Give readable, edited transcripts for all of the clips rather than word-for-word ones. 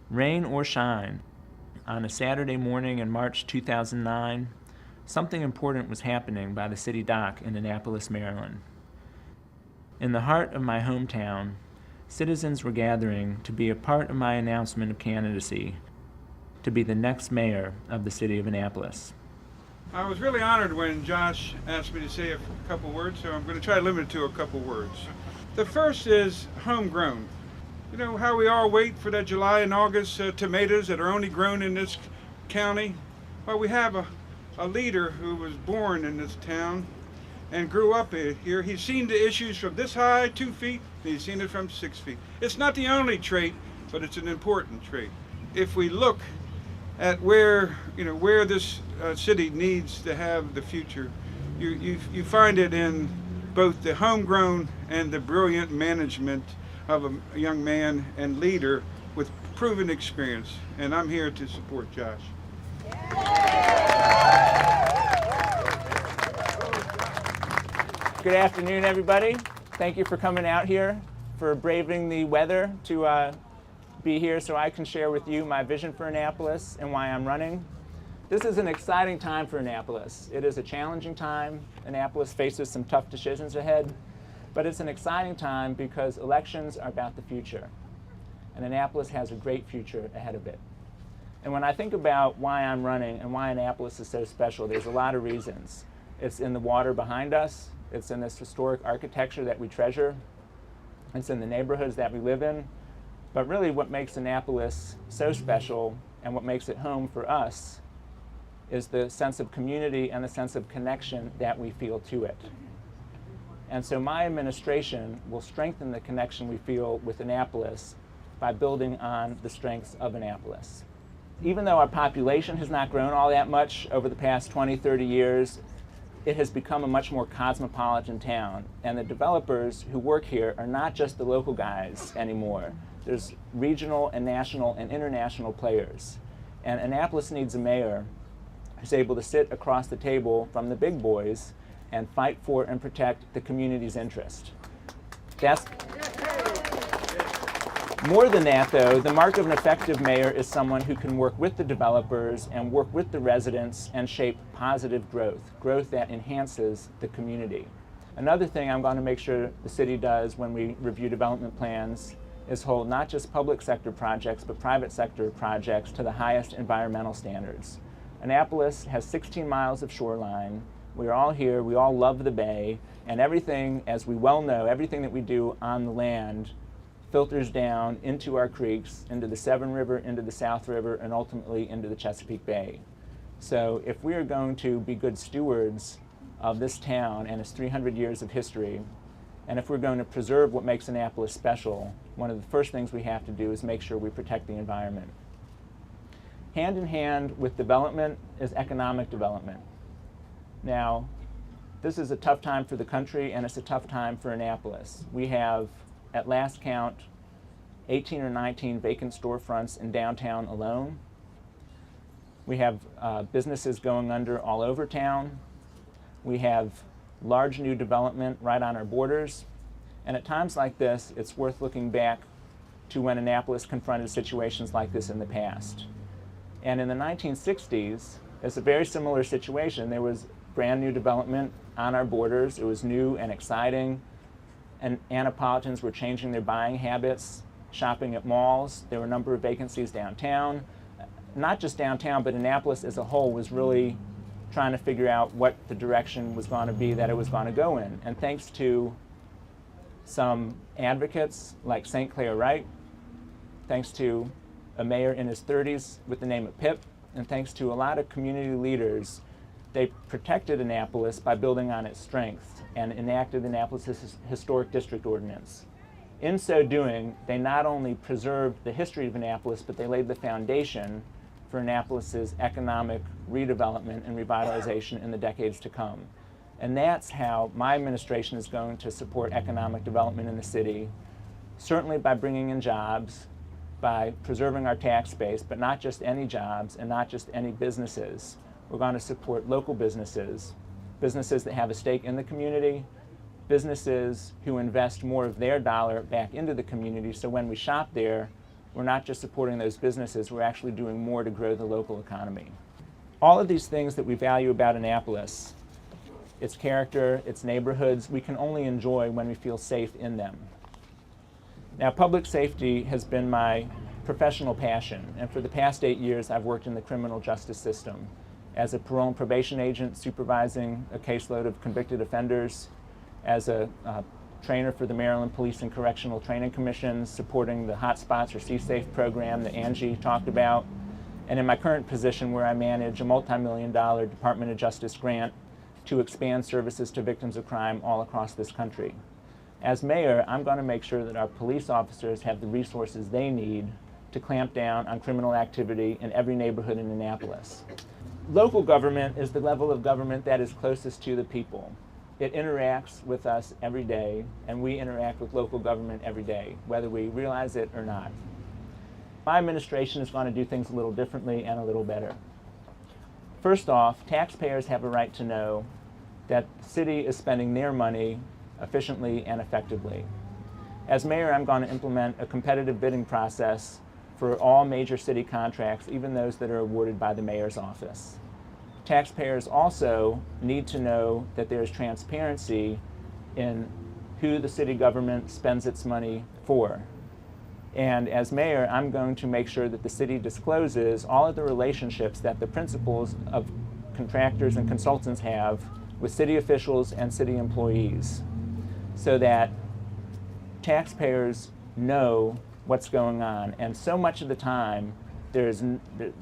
Rain or shine, on a Saturday morning in March 2009, something important was happening by the city dock in Annapolis, Maryland. In the heart of my hometown, citizens were gathering to be a part of my announcement of candidacy to be the next mayor of the city of Annapolis. I was really honored when Josh asked me to say a couple words, so I'm going to try to limit it to a couple words. The first is homegrown. You know how we all wait for that July and August tomatoes that are only grown in this county? Well, we have a leader who was born in this town and grew up here. He's seen the issues from this high, 2 feet, and he's seen it from 6 feet. It's not the only trait, but it's an important trait. If we look at where this city needs to have the future, you find it in both the homegrown and the brilliant management of a young man and leader with proven experience, and I'm here to support Josh. Good afternoon, everybody. Thank you for coming out here, for braving the weather to be here so I can share with you my vision for Annapolis and why I'm running. This is an exciting time for Annapolis. It is a challenging time. Annapolis faces some tough decisions ahead. But it's an exciting time because elections are about the future, and Annapolis has a great future ahead of it. And when I think about why I'm running and why Annapolis is so special, there's a lot of reasons. It's in the water behind us, it's in this historic architecture that we treasure, it's in the neighborhoods that we live in, but really what makes Annapolis so special and what makes it home for us is the sense of community and the sense of connection that we feel to it. And so my administration will strengthen the connection we feel with Annapolis by building on the strengths of Annapolis. Even though our population has not grown all that much over the past 20, 30 years, it has become a much more cosmopolitan town. And the developers who work here are not just the local guys anymore. There's regional and national and international players. And Annapolis needs a mayor who's able to sit across the table from the big boys and fight for and protect the community's interest. More than that, though, the mark of an effective mayor is someone who can work with the developers and work with the residents and shape positive growth that enhances the community. Another thing I'm going to make sure the city does when we review development plans is hold not just public sector projects, but private sector projects to the highest environmental standards. Annapolis has 16 miles of shoreline. We're all here, we all love the bay, and everything, as we well know, everything that we do on the land filters down into our creeks, into the Severn River, into the South River, and ultimately into the Chesapeake Bay. So if we are going to be good stewards of this town and its 300 years of history, and if we're going to preserve what makes Annapolis special, one of the first things we have to do is make sure we protect the environment. Hand in hand with development is economic development. Now, this is a tough time for the country, and it's a tough time for Annapolis. We have, at last count, 18 or 19 vacant storefronts in downtown alone. We have businesses going under all over town. We have large new development right on our borders. And at times like this, it's worth looking back to when Annapolis confronted situations like this in the past. And in the 1960s, it's a very similar situation. There was brand new development on our borders. It was new and exciting, and Annapolitans were changing their buying habits, shopping at malls. There were a number of vacancies downtown. Not just downtown, but Annapolis as a whole was really trying to figure out what the direction was going to be that it was going to go in. And thanks to some advocates like St. Clair Wright, thanks to a mayor in his 30s with the name of Pip, and thanks to a lot of community leaders, they protected Annapolis by building on its strengths and enacted Annapolis' historic district ordinance. In so doing, they not only preserved the history of Annapolis, but they laid the foundation for Annapolis' economic redevelopment and revitalization in the decades to come. And that's how my administration is going to support economic development in the city, certainly by bringing in jobs, by preserving our tax base, but not just any jobs and not just any businesses. We're going to support local businesses, businesses that have a stake in the community, businesses who invest more of their dollar back into the community, so when we shop there, we're not just supporting those businesses, we're actually doing more to grow the local economy. All of these things that we value about Annapolis, its character, its neighborhoods, we can only enjoy when we feel safe in them. Now, public safety has been my professional passion, and for the past 8 years I've worked in the criminal justice system as a parole and probation agent supervising a caseload of convicted offenders, as a trainer for the Maryland Police and Correctional Training Commission, supporting the Hotspots or C-Safe program that Angie talked about, and in my current position where I manage a multi-million-dollar Department of Justice grant to expand services to victims of crime all across this country. As mayor, I'm going to make sure that our police officers have the resources they need to clamp down on criminal activity in every neighborhood in Annapolis. Local government is the level of government that is closest to the people. It interacts with us every day, and we interact with local government every day, whether we realize it or not. My administration is going to do things a little differently and a little better. First off, taxpayers have a right to know that the city is spending their money efficiently and effectively. As mayor, I'm going to implement a competitive bidding process for all major city contracts, even those that are awarded by the mayor's office. Taxpayers also need to know that there's transparency in who the city government spends its money for. And as mayor, I'm going to make sure that the city discloses all of the relationships that the principals of contractors and consultants have with city officials and city employees, so that taxpayers know what's going on. And so much of the time, there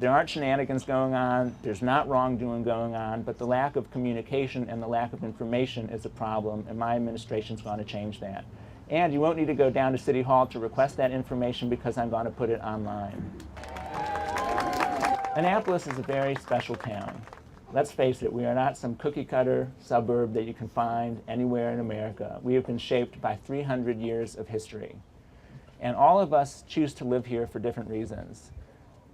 aren't shenanigans going on, there's not wrongdoing going on, but the lack of communication and the lack of information is a problem, and my administration's going to change that. And you won't need to go down to City Hall to request that information because I'm going to put it online. Annapolis is a very special town. Let's face it, we are not some cookie-cutter suburb that you can find anywhere in America. We have been shaped by 300 years of history. And all of us choose to live here for different reasons.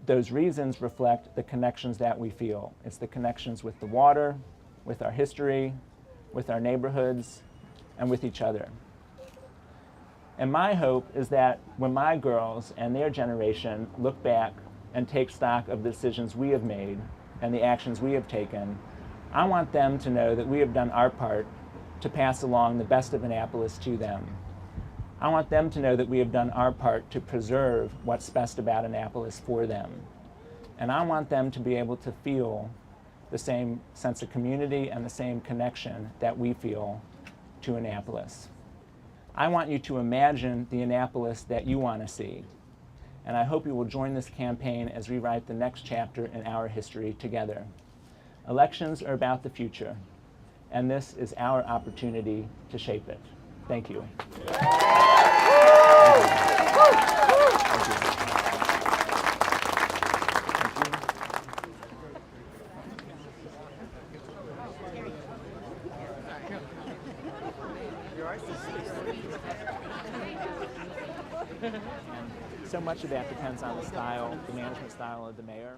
Those reasons reflect the connections that we feel. It's the connections with the water, with our history, with our neighborhoods, and with each other. And my hope is that when my girls and their generation look back and take stock of the decisions we have made and the actions we have taken, I want them to know that we have done our part to pass along the best of Annapolis to them. I want them to know that we have done our part to preserve what's best about Annapolis for them. And I want them to be able to feel the same sense of community and the same connection that we feel to Annapolis. I want you to imagine the Annapolis that you want to see. And I hope you will join this campaign as we write the next chapter in our history together. Elections are about the future, and this is our opportunity to shape it. Thank you. So much of that depends on the style, the management style of the mayor.